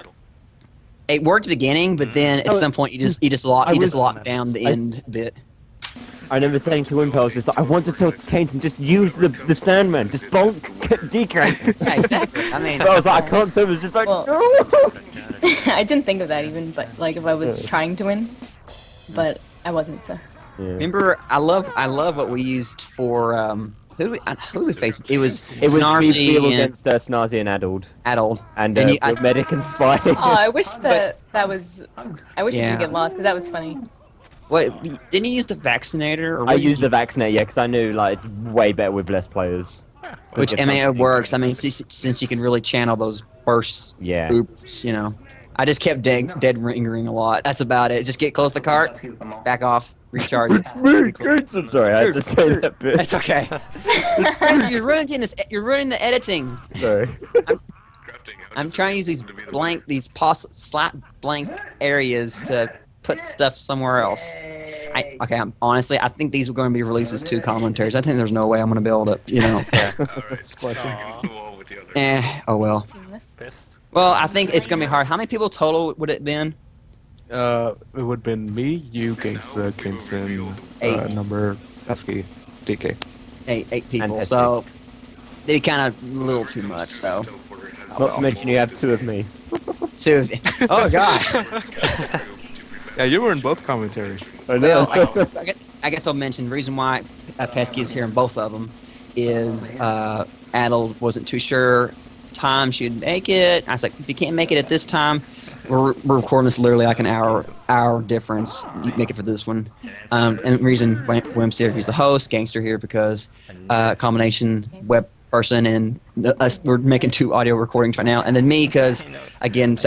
It worked at the beginning, but then at some point you just locked down the end bit.
I remember saying to Wimp, I was just like, I want to tell Kingston, just use the Sandman, just bonk DK.
Yeah, exactly. I mean,
But I was like, I can't, so it was just like,
Well-
no!
I didn't think of that even, but like if I was trying to win, but I wasn't. So
remember, I love what we used for who we faced. It was
Snarky
Snarky and
against Snarky and Addled.
Addled.
And
And
Medic and Spy.
oh, I wish that was. I wish it
Yeah.
did get lost because that was funny.
What didn't you use the vaccinator? Or
I
what
used
did
the Vaccinator, yeah, because I knew like it's way better with less players.
which I mean it works. I mean since you can really channel those bursts.
Yeah.
Oops, I just kept dead ringing a lot. That's about it. Just get close to the cart, back off, recharge it.
I'm sorry, I had to say that bit.
That's okay. You're ruining the editing.
Sorry.
I'm trying to use these slap blank areas to put stuff somewhere else. Honestly, I think these are going to be released as 2 commentaries. I think there's no way I'm going to be able to,
Splicing.
Oh well. Well, I think it's gonna be hard. How many people total would it have been?
It would have been me, you, Gangsta, Kinson, number, Pesky, DK.
Eight people. So they kind of a little too much. So.
Not to mention you have 2 of me.
2 of you. Oh god.
Yeah, you were in both commentaries.
I know.
Well, I guess I'll mention the reason why Pesky is here in both of them is Adel wasn't too sure time she'd make it. I was like, if you can't make it at this time, we're recording this literally like an hour difference. You make it for this one. And the reason Wim's here, he's the host. Gangster here because combination web person, and us, we're making 2 audio recordings right now, and then me because again,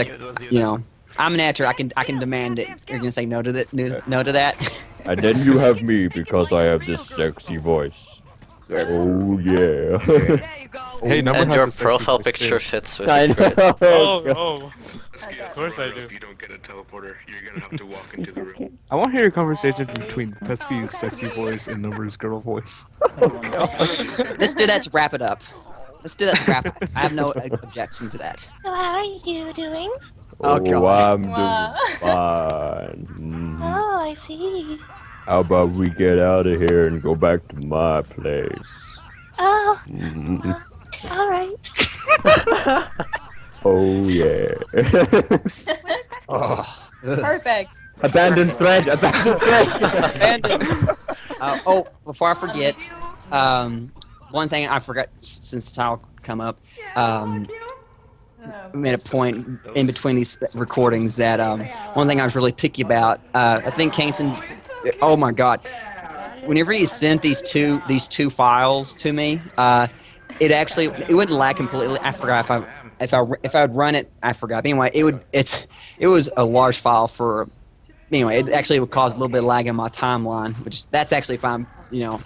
you know, I'm an actor. I can demand it. You're gonna say no to that? No to that?
And then you have me because I have this sexy voice. Oh yeah.
Hey, number
and
has
your
a sexy
profile
voice,
picture
too.
fits with
I
the grid.
know.
Oh, of course I do.
If you don't get a teleporter, you're gonna have to walk into the room.
I want to hear a conversation between Pesky's sexy voice and Number's girl voice.
Let's do that to wrap it up. Let's do that to wrap it. I have no objection to that.
So how are you doing?
Oh, God.
I'm doing fine.
Oh, I see.
How about we get out of here and go back to my place?
Oh, all right.
Oh yeah.
Perfect.
Abandoned thread. Abandoned thread.
Abandoned. Oh, before I forget, one thing I forgot since the title come up. We made a point in between these recordings that one thing I was really picky about. I think Kainton. Oh my God! Whenever you sent these two files to me, it wouldn't lag completely. I forgot if I would run it. I forgot. But anyway, it was a large file for. Anyway, it actually would cause a little bit of lag in my timeline, which that's actually fine. You know,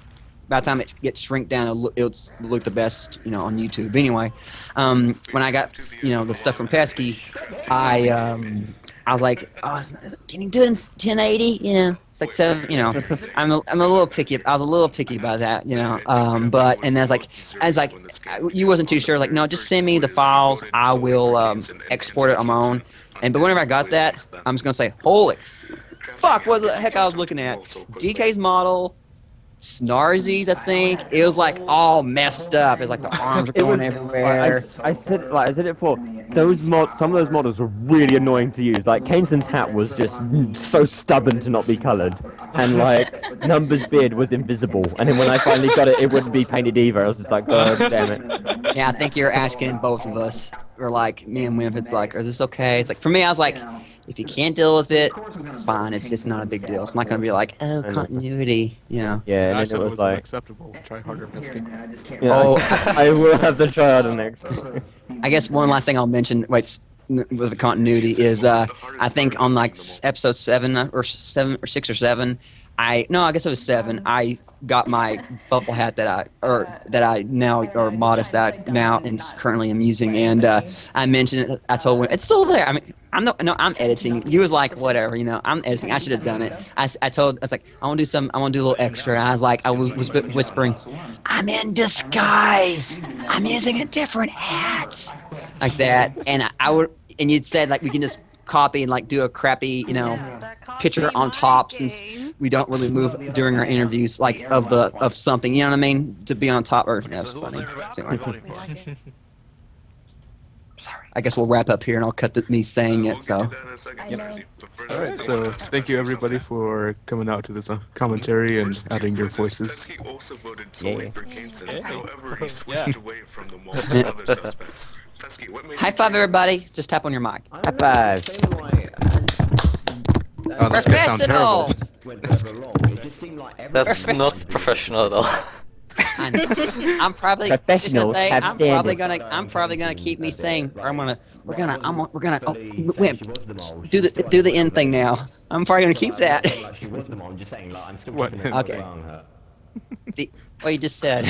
by the time it gets shrink down, it'll look the best, you know, on YouTube. But anyway, when I got, you know, the stuff from Pesky, I was like, oh, can you do it in 1080? You know, it's like 7. You know, I'm a little picky. I was a little picky about that, you know. But and I was like, you wasn't too sure. Like, no, just send me the files. I will export it on my own. But whenever I got that, I'm just gonna say, holy fuck, what the heck I was looking at? DK's model. Snarzies, I think. It was like all messed up. It's like the arms are going everywhere.
I said it before. Some of those models were really annoying to use. Like Kainson's hat was just so stubborn to not be coloured, and like Number's beard was invisible. And then when I finally got it, it wouldn't be painted either. I was just like, God damn it.
Yeah, I think you're asking both of us, or like me and Wimp. It's like, is this okay? It's like for me, I was like, if you can't deal with it, fine. It's just not a big deal. It's not gonna be like, oh, continuity, you know.
Yeah,
and
it was like
acceptable. Try harder, Pesky.
Yeah, oh, I will have to try harder next.
I guess one last thing I'll mention, with the continuity is, I think on like episode 7 or 6 or 7, I guess it was 7. I got my bubble hat that I now, or modest that I now and currently am using, and I mentioned it. I told him it's still there. I mean, I'm editing. You was like, whatever, you know, I'm editing. I should have done it. I was like, I want to do a little extra. And I was like, I was whispering, I'm in disguise. I'm using a different hat, like that. And you'd said like we can just copy and like do a crappy, you know, picture on top since we don't really move during our interviews, like of something, you know what I mean, to be on top. Or that's funny. I guess we'll wrap up here, and I'll cut me saying it. So.
All right. So thank you everybody for coming out to this commentary and adding your voices.
High five, everybody! Just tap on your mic.
High five.
Oh, that's gonna sound terrible.
That's not professional at all.
I'm probably
Professionals have
I'm probably gonna keep me saying, or we're gonna Wimp, do the end thing now. I'm probably gonna keep that.
What?
Okay. What you just said.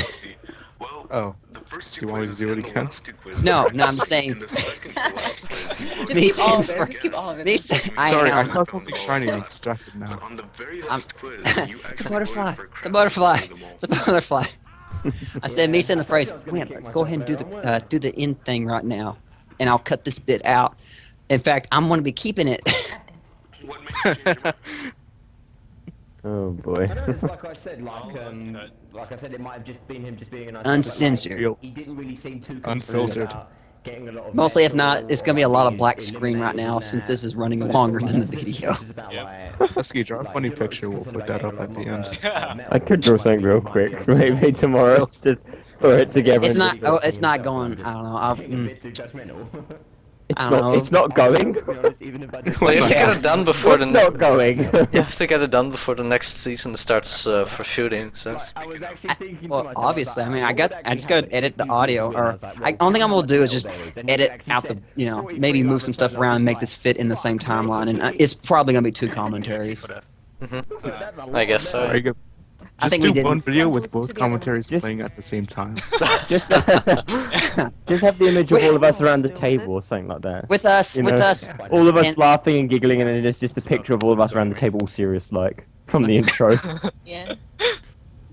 Oh. Do you want me to do it again?
No, I'm saying.
Just keep all of it. Just keep all of it.
Sorry, I saw something shiny and I'm distracted now.
It's a butterfly. It's a butterfly. It's a butterfly. I said me saying the phrase, "Wimp, let's go ahead and do the end thing right now," and I'll cut this bit out. In fact, I'm going to be keeping it.
Oh boy.
Like I said, like I said, it might have just been him just being a nice
Uncensored.
He didn't really seem too
Unfiltered.
Getting a lot of
Mostly, if not, it's going to be a lot of black screen right now since this is running longer than the video.
Lesky, draw a funny picture. We'll put that up at the end.
I could draw something real quick. Maybe tomorrow. Just throw it together.
It's not. Oh, it's not going. I don't know.
It's not going.
Well, you have to get it done before
It's not going.
You have to get it done before the next season starts for shooting. So.
Well, obviously, I mean, I just gotta edit the audio, or only thing I'm gonna do is just edit out the, maybe move some stuff around and make this fit in the same timeline, and it's probably gonna be 2 commentaries.
I guess so.
Very good.
I think
do
we did
one video with both commentaries playing at the same time.
Just have the image of all of us around the table or something like that.
With us,
all of us laughing and giggling, and then it's just a picture of all of us around the table, all serious like from the intro.
Yeah.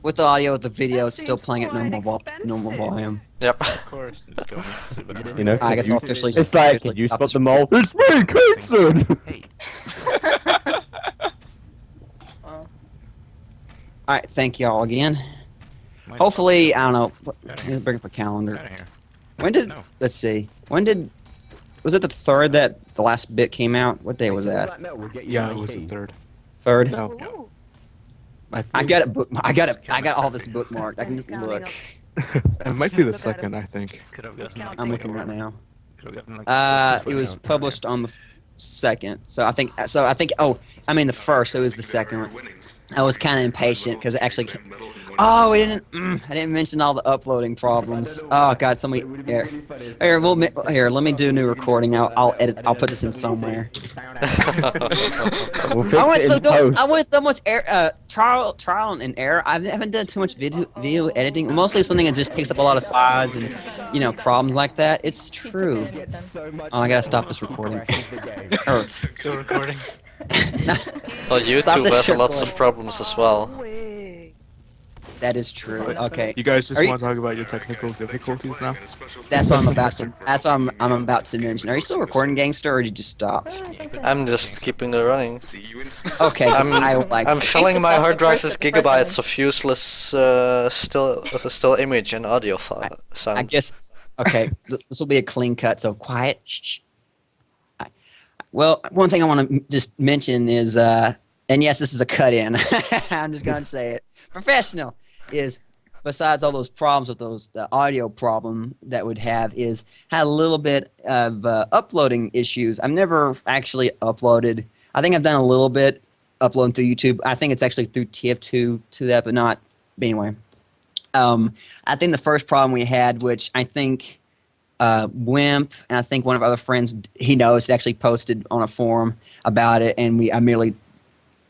With the audio, the video is still playing at normal volume.
Yep.
Of course.
I guess I'll officially.
It's like, did you spot the mole? It's me, Kingston.
Alright, thank y'all again. Hopefully, I don't know, let me bring up a calendar. Let's see, was it the 3rd that the last bit came out? What day was that?
Yeah, it was the 3rd.
3rd?
No.
I got it I got all this bookmarked, I can just look.
It might be the 2nd, I think.
I'm looking right now. It was published on the 2nd, so I think, oh, I mean the 1st, so it was the 2nd one. I was kind of impatient because it actually. Oh, I didn't mention all the uploading problems. Oh God, somebody here. Here, let me do a new recording. I'll edit. I'll put this in somewhere. I went so much trial and error. I haven't done too much video editing. Mostly something that just takes up a lot of size and problems like that. It's true. Oh, I gotta stop this recording.
Still recording.
Well, YouTube has lots of problems as well.
That is true. Okay.
You guys just want to talk about your technical difficulties now?
That's what I'm about to. That's what I'm about to mention. Are you still recording, Gangster, or did you just stop?
I'm just keeping it running.
Okay.
I'm filling my hard drive with gigabytes of useless still image and audio file sound.
I guess. Okay. This will be a clean cut. So quiet. Shh. Well, one thing I want to just mention is, and yes, this is a cut-in. I'm just going to say it. Professional is, besides all those problems with the audio problem that would have, is had a little bit of uploading issues. I've never actually uploaded. I think I've done a little bit uploading through YouTube. I think it's actually through TF2 to that, but not. But anyway, I think the first problem we had, which I think. Wimp, and I think one of our other friends, he knows, actually posted on a forum about it, and I merely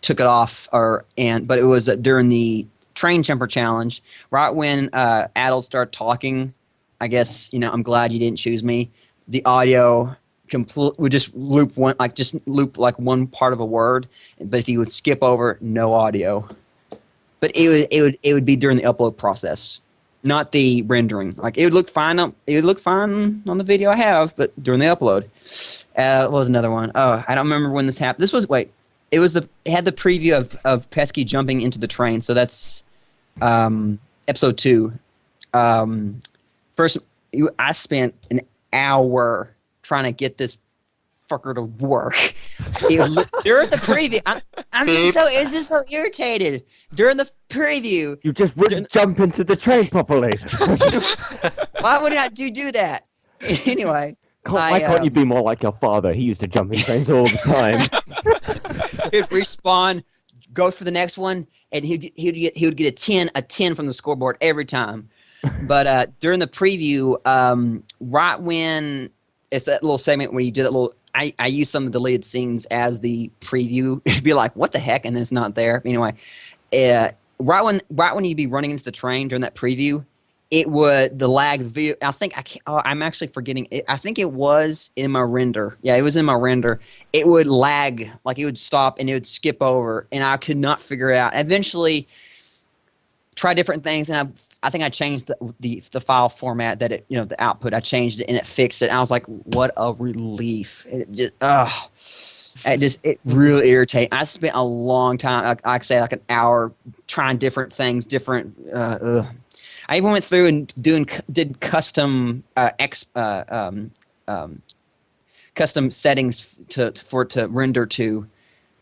took it off, but it was during the train jumper challenge, right when adults start talking. I guess I'm glad you didn't choose me. The audio would just loop one part of a word, but if you would skip over, no audio. But it would be during the upload process. Not the rendering. Like it would look fine. It would look fine on the video I have, but during the upload, what was another one? Oh, I don't remember when this happened. This was it had the preview of Pesky jumping into the train. So that's episode 2. First, I spent an hour trying to get this fucker to work. During the preview, I'm just so irritated. During the preview,
you just wouldn't jump into the train properly.
Why would I do that? Anyway,
why can't you be more like your father? He used to jump in trains all the time.
He'd respawn, go for the next one, and he would get a 10 from the scoreboard every time. But during the preview, right when it's that little segment where you do that little. I use some of the deleted scenes as the preview. It'd be like, what the heck? And then it's not there. Anyway, right when you'd be running into the train during that preview, it would the lag view. I'm actually forgetting. I think it was in my render. Yeah, it was in my render. It would lag, like it would stop and it would skip over, and I could not figure it out. Eventually, try different things, and I think I changed the file format that it, the output. I changed it and it fixed it. And I was like, what a relief! It really irritated. I spent a long time, I'd say like an hour, trying different things, I even went through and did custom custom settings for it to render to,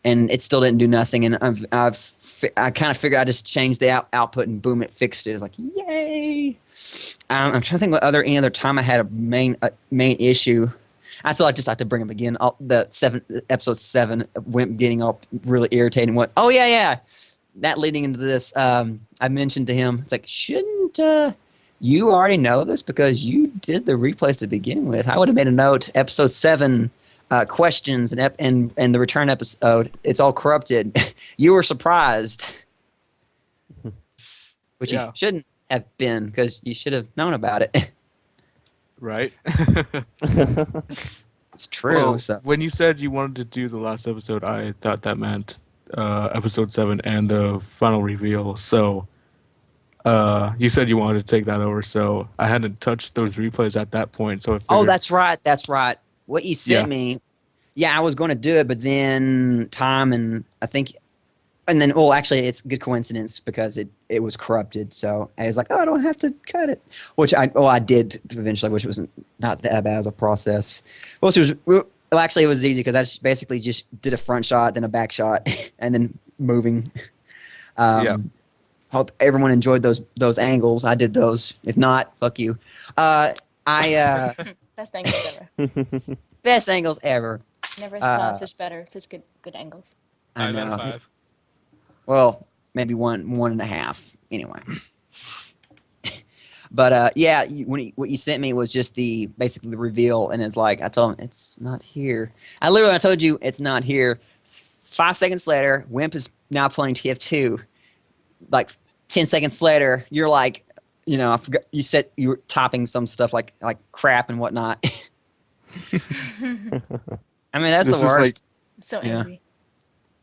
and it still didn't do nothing. And I kind of figured I just changed the output and boom, it fixed it. It was like, yay! I'm trying to think what any other time I had a main issue. I still just like to bring up again. Episode 7 went getting all really irritating. Oh yeah. That leading into this, I mentioned to him, it's like, shouldn't you already know this because you did the replays to begin with? I would have made a note. Episode 7 questions and the return episode. It's all corrupted. You were surprised, which you shouldn't have been because you should have known about it.
Right.
It's true.
Well, when you said you wanted to do the last episode, I thought that meant episode 7 and the final reveal. So you said you wanted to take that over, so I hadn't touched those replays at that point. So
that's right. What you sent me, I was going to do it, but then time and actually, it's a good coincidence because it was corrupted. So I was like, I don't have to cut it, which I did eventually, which was not that bad as a process. It was easy because I basically just did a front shot, then a back shot, and then moving. Hope everyone enjoyed those angles. I did those. If not, fuck you.
Best angles ever.
Best angles ever.
Never saw such good angles.
I know. Well, maybe one and a half. Anyway. But what you sent me was just basically the reveal, and it's like I told him it's not here. I told you it's not here. 5 seconds later, Wimp is now playing TF2. Like 10 seconds later, you're like, I forgot you said you were topping some stuff like crap and whatnot. I mean, that's the worst.
So angry.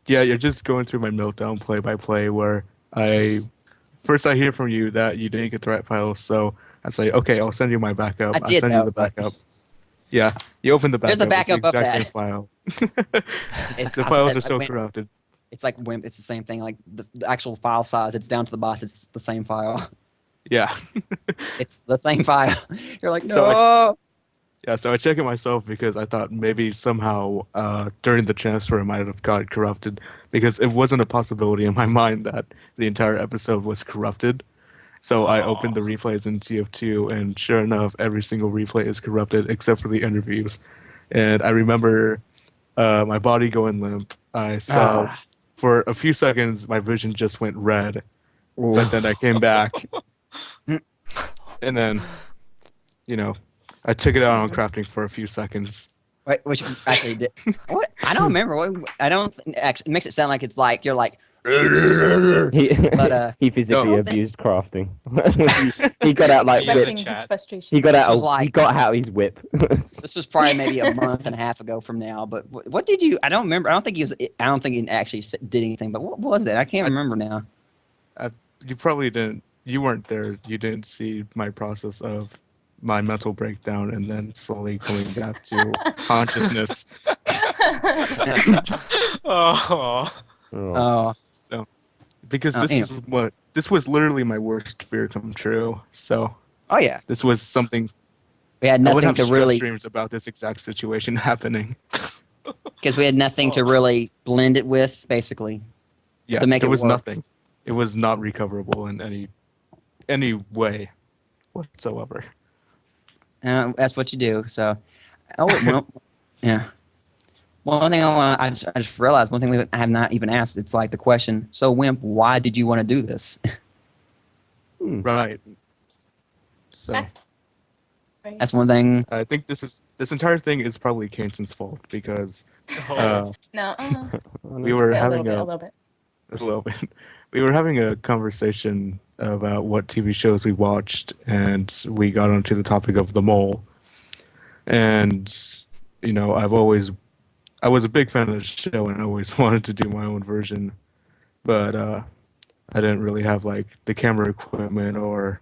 Yeah, you're just going through my meltdown play by play where I hear from you that you didn't get the right files, so I say, okay, I'll send you my backup.
I send
you the backup. Yeah, you open the backup.
There's the backup
it's the
of
exact
that.
same file. The files are so corrupted.
It's like Wimp. It's the same thing. Like the actual file size, it's down to the box. It's the same file.
Yeah.
It's the same file. You're like, no.
So I check it myself because I thought maybe somehow during the transfer it might have got corrupted because it wasn't a possibility in my mind that the entire episode was corrupted. So I opened the replays in TF2 and sure enough, every single replay is corrupted except for the interviews. And I remember my body going limp. I saw for a few seconds my vision just went red, but then I came back. And then, I took it out on crafting for a few seconds.
Wait, which actually did. What? I don't remember. I don't. Actually, it makes it sound like it's like you're like.
He physically abused crafting. he got out like
his frustration.
He got out his whip.
This was probably maybe a month and a half ago from now. But what did you? I don't remember. I don't think he actually did anything. But what was it? I can't remember now.
You probably didn't. You weren't there. You didn't see my process of my mental breakdown and then slowly coming back to consciousness. So, because this was literally my worst fear come true. So, this was something.
We had nothing to really
dreams about this exact situation happening.
Because we had nothing to really blend it with, basically.
Yeah,
to make
there was
work.
nothing. It was not recoverable in any way whatsoever.
That's what you do. So, yeah. One thing I just realized, one thing I have not even asked, it's like the question, so Wimp, why did you want to do this?
Right. So
that's one thing.
I think this entire thing is probably Kenson's fault because we were having a little bit. We were having a conversation about what TV shows we watched, and we got onto the topic of The Mole. And I was a big fan of the show and I always wanted to do my own version, but I didn't really have like the camera equipment or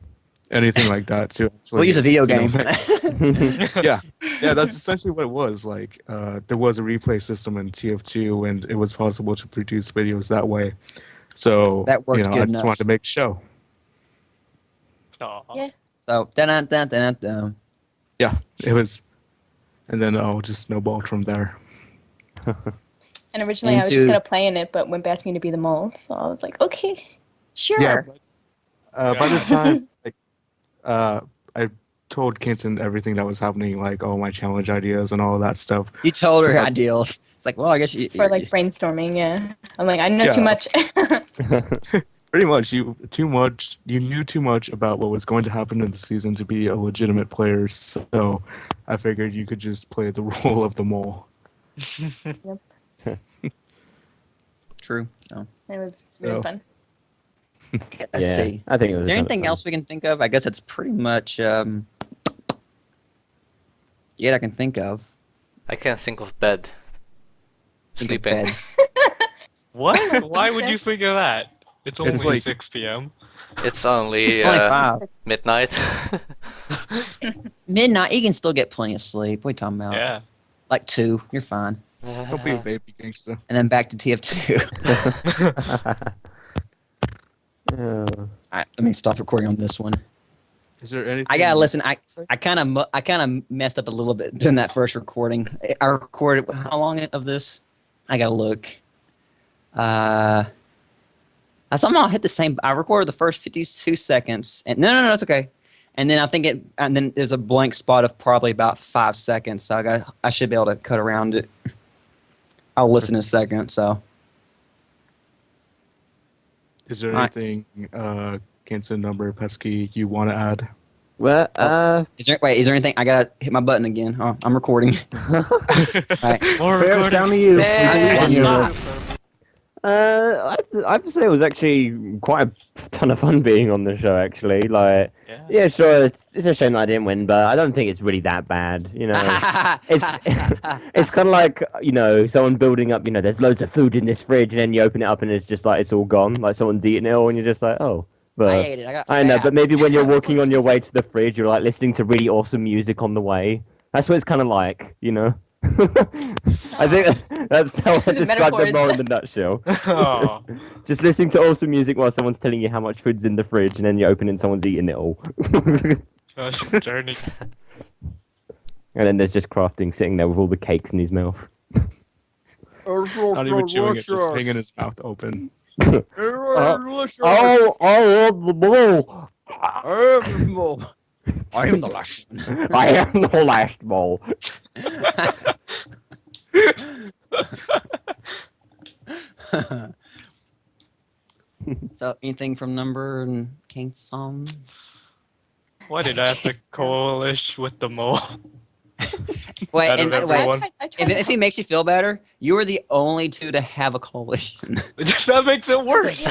anything like that to actually.
We'll use a video game.
Yeah, that's essentially what it was. Like, there was a replay system in TF2, and it was possible to produce videos that way. So
that worked good
I
enough.
just wanted to make a show.
Aww.
Yeah.
So dun.
Yeah, it was, and then I'll just snowballed from there.
And originally I was just gonna play in it, but Wimp asked me to be the mole, so I was like, okay, sure.
Yeah, by the time I told Kinston everything that was happening, like all my challenge ideas and all of that stuff.
You told her ideals. It's like, well, I guess
for like brainstorming. Yeah, I'm like, I know too much.
Pretty much, you knew too much about what was going to happen in the season to be a legitimate player. So I figured you could just play the role of the mole.
Yep.
True. So
it was really fun.
Let's see.
I think it was.
Is there anything else we can think of? I guess it's pretty much I can think of.
I can't think of bed. Sleeping.
Bed.
What? Why would you think of that? It's only
like
6 p.m.
It's only midnight.
Midnight, you can still get plenty of sleep. What are you talking about?
Yeah.
Like 2, you're fine.
Don't be a baby gangster.
And then back to TF2. Alright, let me stop recording on this one.
Is there anything?
I gotta listen. I kind of messed up a little bit during that first recording. I recorded how long of this? I gotta look. I somehow hit the same. I recorded the first 52 seconds, and no, it's okay. And then and then there's a blank spot of probably about 5 seconds. So I should be able to cut around it. I'll listen in a second. So.
Is there anything, Kinston, Number, Pesky, you want to add?
Well,
is there anything? I gotta hit my button again. Oh, I'm recording. All right.
Fair's down to you.
Stop.
I have to say it was actually quite a ton of fun being on the show. Actually, like, yeah, sure, it's a shame that I didn't win, but I don't think it's really that bad. You know, it's kind of like, you know, someone building up. You know, there's loads of food in this fridge, and then you open it up, and it's just like it's all gone. Like someone's eating it all, and you're just like, oh. But
I ate it.
I know, but maybe when you're walking on your way to the fridge, you're like listening to really awesome music on the way. That's what it's kind of like, you know. I think that's how I describe the mole in the nutshell.
Oh.
Just listening to awesome music while someone's telling you how much food's in the fridge, and then you open it and someone's eating it all.
Gosh, journey.
And then there's just crafting sitting there with all the cakes in his mouth.
Not even chewing it, just hanging his mouth open.
I am the mole.
I am the mole. I am the last one.
I am the last mole.
So, anything from Number and King's song?
Why did I have to coalish with the mole?
Wait, if he makes you feel better, you were the only two to have a coalition.
That makes it worse.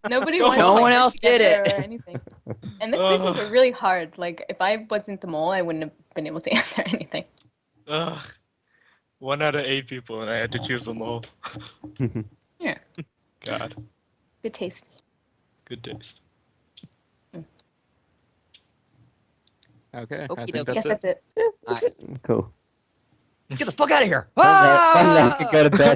Nobody
No one else did it.
Or anything. And the quizzes were really hard. Like, if I wasn't the mole, I wouldn't have been able to answer anything.
1 out of 8 people, and I had to choose the mole.
Yeah.
God.
Good taste.
Good taste.
Okay,
Okey
I think
doke.
that's
Guess
it.
that's it.
Cool.
Get the fuck out of here!
I'm not gonna go to bed.